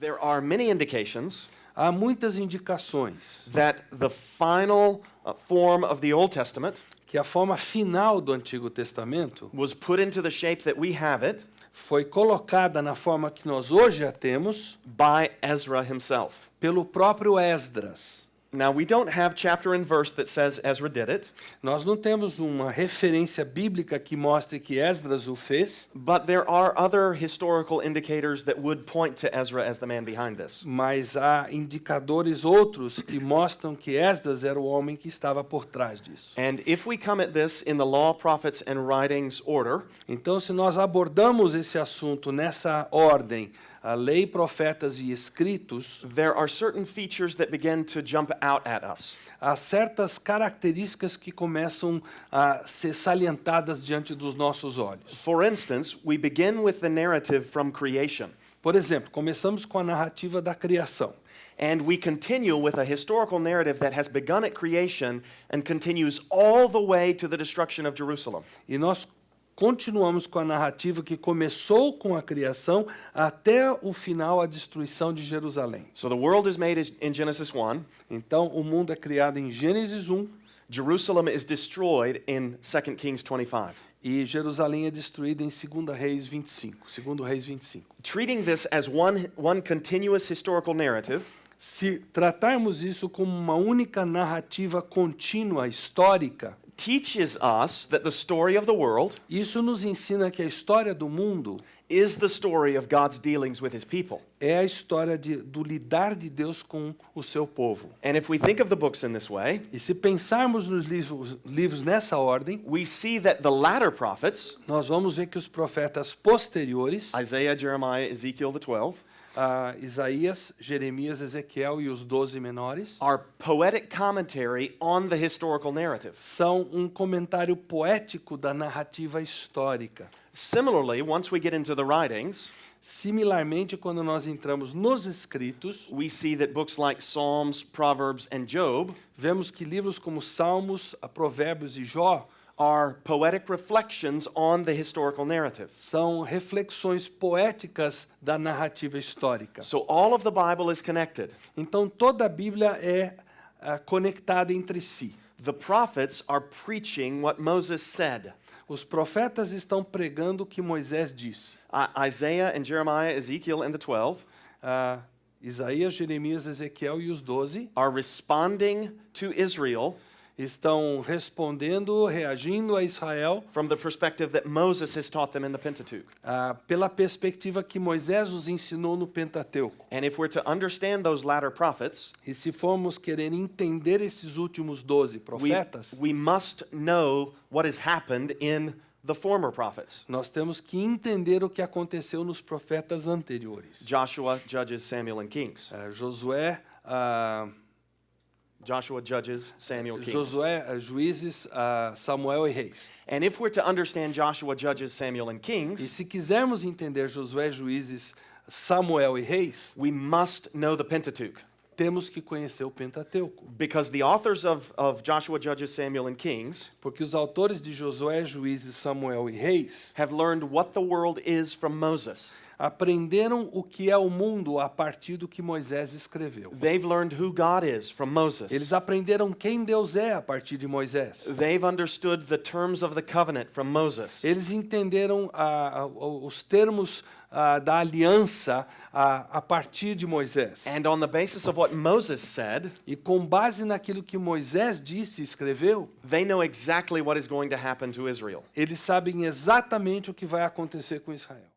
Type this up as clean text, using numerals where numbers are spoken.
There are many indications Há muitas indicações that the final form of the Old Testament que a forma final do Antigo Testamento was put into the shape that we have it foi colocada na forma que nós hoje a temos by Ezra himself. pelo próprio Esdras. Now, we don't have chapter and verse that says Ezra did it, Nós não temos uma referência bíblica que mostre que Esdras o fez, but there are other historical indicators that would point to Ezra as the man behind this. mas há indicadores outros que mostram que Esdras era o homem que estava por trás disso. And if we come at this in the law, prophets, and writings order, Então, se nós abordamos esse assunto nessa ordem, a lei, profetas e escritos, there are certain features that begin to jump out at us. há certas características que começam a ser salientadas diante dos nossos olhos. For instance, we begin with the narrative from creation, Por exemplo, começamos com a narrativa da criação. and we continue with a historical narrative that has begun at creation and continues all the way to the destruction of Jerusalem. E nós continuamos com a narrativa que começou com a criação até o final, a destruição de Jerusalém. So the world is made in Genesis 1. Então, o mundo é criado em Gênesis 1 Jerusalem is destroyed in 2 Kings 25. e Jerusalém é destruída em 2 Reis 25. 2 Reis 25. Treating this as one continuous historical narrative, Se tratarmos isso como uma única narrativa contínua, histórica, teaches us that the story of the world isso nos ensina que a história do mundo is the story of God's dealings with his people. é a história do lidar de Deus com o seu povo. And if we think of the books in this way, E se pensarmos nos livros nessa ordem, we see that the latter prophets, nós vamos ver que os profetas posteriores, Isaiah, Jeremiah, Ezekiel, the 12, Isaías, Jeremias, Ezequiel e os 12 menores, are poetic commentary on the historical narrative. são um comentário poético da narrativa histórica. Similarly, once we get into the writings, Similarmente, quando nós entramos nos escritos, we see that books like Psalms, Proverbs, and Job vemos que livros como Salmos, Provérbios e Jó are poetic reflections on the historical narrative. são reflexões poéticas da narrativa histórica. So all of the Bible is connected. Então, toda a Bíblia é conectada entre si. The prophets are preaching what Moses said. Os profetas estão pregando o que Moisés disse. Isaiah and Jeremiah, Ezekiel, and the 12 Isaías, Jeremias, Ezequiel e os 12 are responding to Israel estão respondendo, reagindo a Israel from the perspective that Moses has taught them in the Pentateuch. Pela perspectiva que Moisés os ensinou no Pentateuco. And if we're to understand those latter prophets, E se formos querer entender esses últimos 12 profetas, we must know what has happened in the former prophets. nós temos que entender o que aconteceu nos profetas anteriores. Joshua, Judges, Samuel, and Kings. Joshua, Judges, Samuel, Kings. Juízes, Samuel e Reis. And if we're to understand Joshua, Judges, Samuel, and E Kings, se quisermos entender Josué, Juízes, Samuel e Reis, we must know the Pentateuch. temos que conhecer o Pentateuco. Because the authors of Joshua, Judges, Samuel, and Kings Porque os autores de Josué, Juízes, Samuel e Reis have learned what the world is from Moses. aprenderam o que é o mundo a partir do que Moisés escreveu. They've learned who God is from Moses. Eles aprenderam quem Deus é a partir de Moisés. They've understood the terms of the covenant from Moses. Eles entenderam os termos da aliança a partir de Moisés. And on the basis of what Moses said, E com base naquilo que Moisés disse e escreveu, they know exactly what is going to happen to Israel. eles sabem exatamente o que vai acontecer com Israel.